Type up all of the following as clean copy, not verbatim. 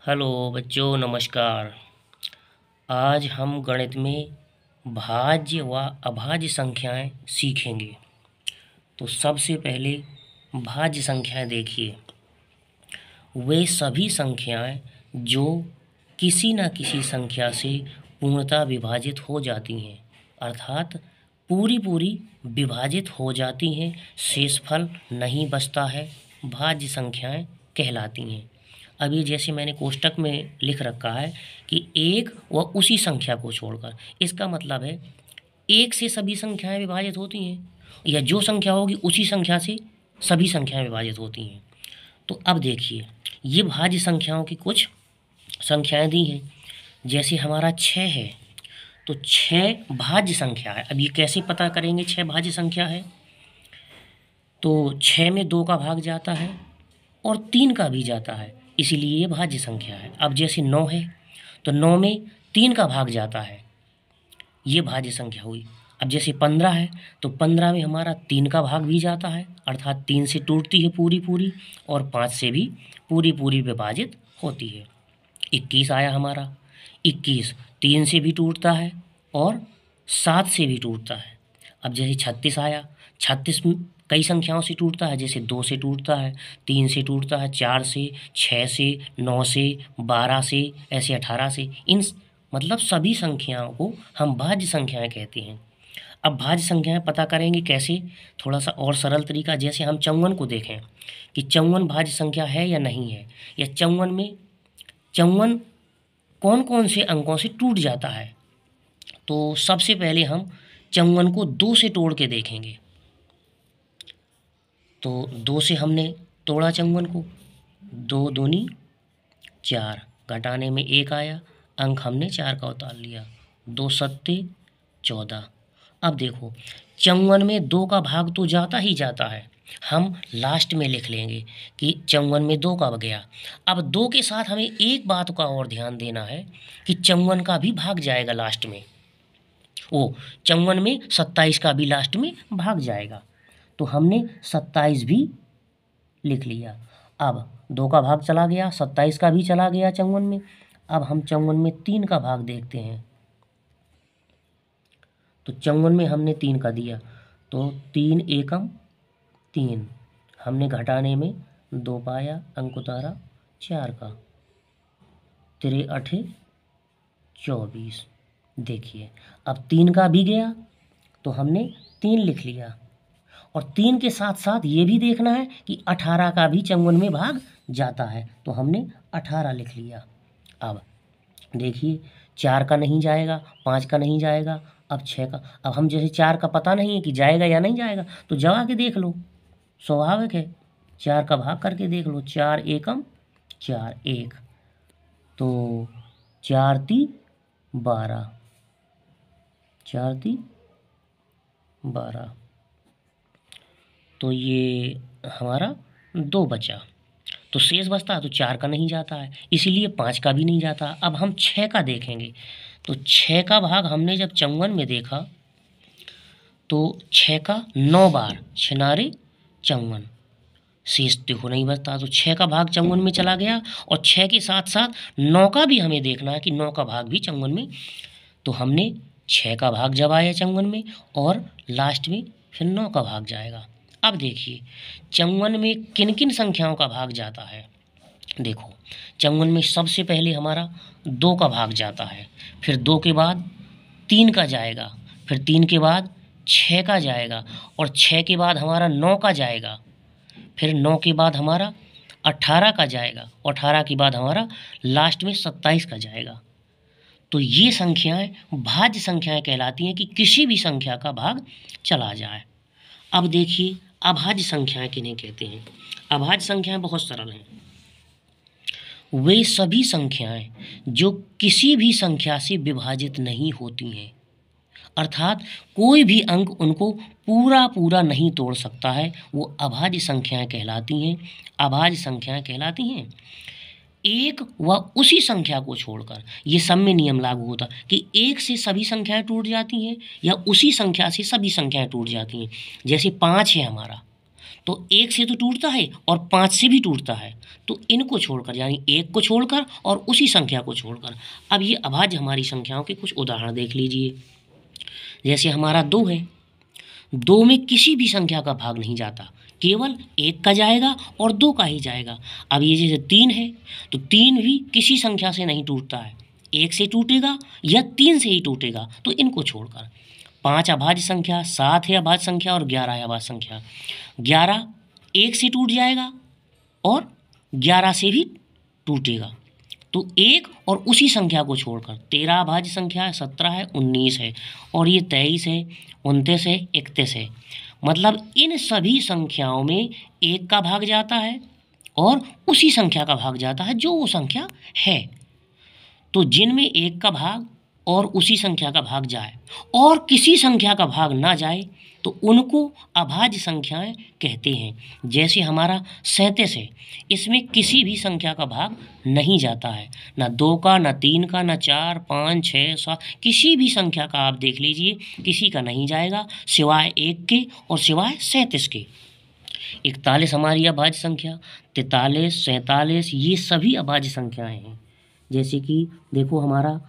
Hello बच्चों, नमस्कार। आज हम गणित में भाज्य व अभाज्य संख्याएं सीखेंगे। तो सबसे पहले भाज्य संख्याएं देखिए। वे सभी संख्याएं जो किसी न किसी संख्या से पूर्णतः विभाजित हो जाती हैं, अर्थात पूरी पूरी विभाजित हो जाती हैं, शेषफल नहीं बचता है, भाज्य संख्याएं कहलाती हैं। अब ये जैसे मैंने कोष्टक में लिख रखा है कि एक व उसी संख्या को छोड़कर, इसका मतलब है एक से सभी संख्याएं विभाजित होती हैं, या जो संख्या होगी उसी संख्या से सभी संख्याएं विभाजित होती हैं। तो अब देखिए, ये भाज्य संख्याओं की कुछ संख्याएं दी हैं। जैसे हमारा 6 है, तो 6 भाज्य संख्या है। अब ये कैसे पता करेंगे 6 भाज्य संख्या है? तो 6 में 2 का भाग जाता है और 3 का भी जाता है, इसीलिए ये भाज्य संख्या है। अब जैसे 9 है, तो 9 में 3 का भाग जाता है, ये भाज्य संख्या हुई। अब जैसे 15 है, तो 15 में हमारा 3 का भाग भी जाता है, अर्थात 3 से टूटती है पूरी पूरी, और 5 से भी पूरी पूरी विभाजित होती है। 21 आया हमारा, 21 3 से भी टूटता है और 7 से भी टूटता है। अब जैसे 36 आया, 36 कई संख्याओं से टूटता है, जैसे 2 से टूटता है, 3 से टूटता है, 4 से, 6 से, 9 से, 12 से, ऐसे 18 से। इन मतलब सभी संख्याओं को हम भाज्य संख्याएं कहते हैं। अब भाज्य संख्याएं पता करेंगे कैसे? थोड़ा सा और सरल तरीका, जैसे हम 54 को देखें कि 54 भाज्य संख्या है या नहीं है, या 54 में 54 कौन कौन से अंकों से टूट जाता है। तो सबसे पहले हम 54 को 2 से तोड़ के देखेंगे। तो 2 से हमने तोड़ा 54 को, 2 दूनी 4, घटाने में 1 आया, अंक हमने 4 का उतार लिया, 2 सत्ते 14। अब देखो, 54 में 2 का भाग तो जाता ही जाता है, हम लास्ट में लिख लेंगे कि 54 में 2 का गया। अब 2 के साथ हमें एक बात का और ध्यान देना है कि 54 का भी भाग जाएगा लास्ट में, वो 54 में 27 का भी लास्ट में भाग जाएगा। तो हमने 27 भी लिख लिया। अब 2 का भाग चला गया, 27 का भी चला गया 54 में। अब हम 54 में 3 का भाग देखते हैं। तो 54 में हमने 3 का दिया, तो 3 एकम 3, हमने घटाने में 2 पाया, अंक उतारा 4 का, 3 8 24। देखिए, अब 3 का भी गया, तो हमने 3 लिख लिया, और 3 के साथ साथ ये भी देखना है कि 18 का भी 54 में भाग जाता है, तो हमने 18 लिख लिया। अब देखिए, 4 का नहीं जाएगा, 5 का नहीं जाएगा, अब 6 का। अब हम जैसे 4 का पता नहीं है कि जाएगा या नहीं जाएगा, तो जमा के देख लो, स्वाभाविक है, 4 का भाग करके देख लो, 4 एकम 4 1, तो 4 ती 12, 4 ती 12, तो ये हमारा 2 बचा। तो शेष बचता है, तो 4 का नहीं जाता है, इसीलिए 5 का भी नहीं जाता। अब हम 6 का देखेंगे, तो 6 का भाग हमने जब 54 में देखा, तो 6 का 9 बार, 6 नारे 54, शेष देखो नहीं बचता, तो 6 का भाग 54 में चला गया, और 6 के साथ साथ 9 का भी हमें देखना है कि 9 का भाग भी 54 में। तो हमने 6 का भाग जब आया 54 में, और लास्ट में फिर 9 का भाग जाएगा। अब देखिए, 54 में किन किन संख्याओं का भाग जाता है। देखो, 54 में सबसे पहले हमारा 2 का भाग जाता है, फिर 2 के बाद 3 का जाएगा, फिर 3 के बाद 6 का जाएगा, और 6 के बाद हमारा 9 का जाएगा, फिर 9 के बाद हमारा 18 का जाएगा, और 18 के बाद हमारा लास्ट में 27 का जाएगा। तो ये संख्याएं भाज्य संख्याएं कहलाती हैं कि किसी भी संख्या का भाग चला जाए। अब देखिए, अभाज्य संख्याएं किन्हें कहते हैं। अभाज्य संख्याएं बहुत सरल हैं। वे सभी संख्याएं जो किसी भी संख्या से विभाजित नहीं होती हैं, अर्थात कोई भी अंक उनको पूरा पूरा नहीं तोड़ सकता है, वो अभाज्य संख्याएं कहलाती हैं। अभाज्य संख्याएं कहलाती हैं। एक व उसी संख्या को छोड़कर, ये सब में नियम लागू होता कि एक से सभी संख्याएं टूट जाती हैं, या उसी संख्या से सभी संख्याएं टूट जाती हैं। जैसे 5 है हमारा, तो 1 से तो टूटता है और 5 से भी टूटता है, तो इनको छोड़कर यानी 1 को छोड़कर और उसी संख्या को छोड़कर। अब ये अभाज्य हमारी संख्याओं के कुछ उदाहरण देख लीजिए। जैसे हमारा 2 है, 2 में किसी भी संख्या का भाग नहीं जाता, केवल 1 का जाएगा और 2 का ही जाएगा। अब ये जैसे 3 है, तो 3 भी किसी संख्या से नहीं टूटता है, 1 से टूटेगा या 3 से ही टूटेगा, तो इनको छोड़कर। 5 अभाज्य संख्या, 7 है अभाज्य संख्या और 11 है अभाज्य संख्या। 11 1 से टूट जाएगा और 11 से भी टूटेगा, तो 1 और उसी संख्या को छोड़कर। 13 अभाज्य संख्या है, 17 है, 19 है और ये 23 है, 29 है, 31 है। मतलब इन सभी संख्याओं में 1 का भाग जाता है और उसी संख्या का भाग जाता है जो वो संख्या है। तो जिनमें 1 का भाग और उसी संख्या का भाग जाए और किसी संख्या का भाग ना जाए, तो उनको अभाज्य संख्याएं कहते हैं। जैसे हमारा 37 है, इसमें किसी भी संख्या का भाग नहीं जाता है, ना 2 का, ना 3 का, ना 4, 5, 6, 7, किसी भी संख्या का आप देख लीजिए, किसी का नहीं जाएगा सिवाय 1 के और सिवाय 37 के। 41 हमारी अभाज्य संख्या, 43, 47 ये सभी अभाज्य संख्याएं हैं। जैसे कि देखो हमारा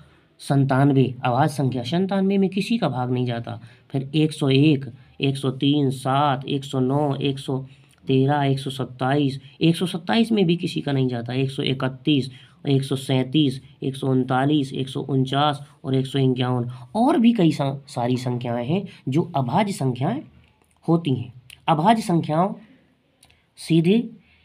97 अभाज्य संख्या, 97 में किसी का भाग नहीं जाता। फिर 101, 103, 7, 109, 113, 127, 127 में भी किसी का नहीं जाता। 131, 137, 139, 149 और 151 और भी कई सारी संख्याएं हैं जो अभाज्य संख्याएं होती हैं। अभाज्य संख्याओं सीधे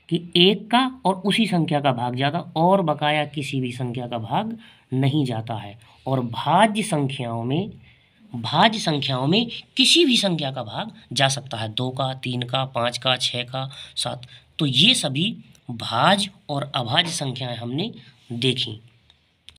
कि 1 का और उसी संख्या का भाग जाता और बकाया किसी भी संख्या का भाग नहीं जाता है। और भाज्य संख्याओं में किसी भी संख्या का भाग जा सकता है, 2 का, 3 का, 5 का, 6 का, 7। तो ये सभी भाज्य और अभाज्य संख्याएं हमने देखी।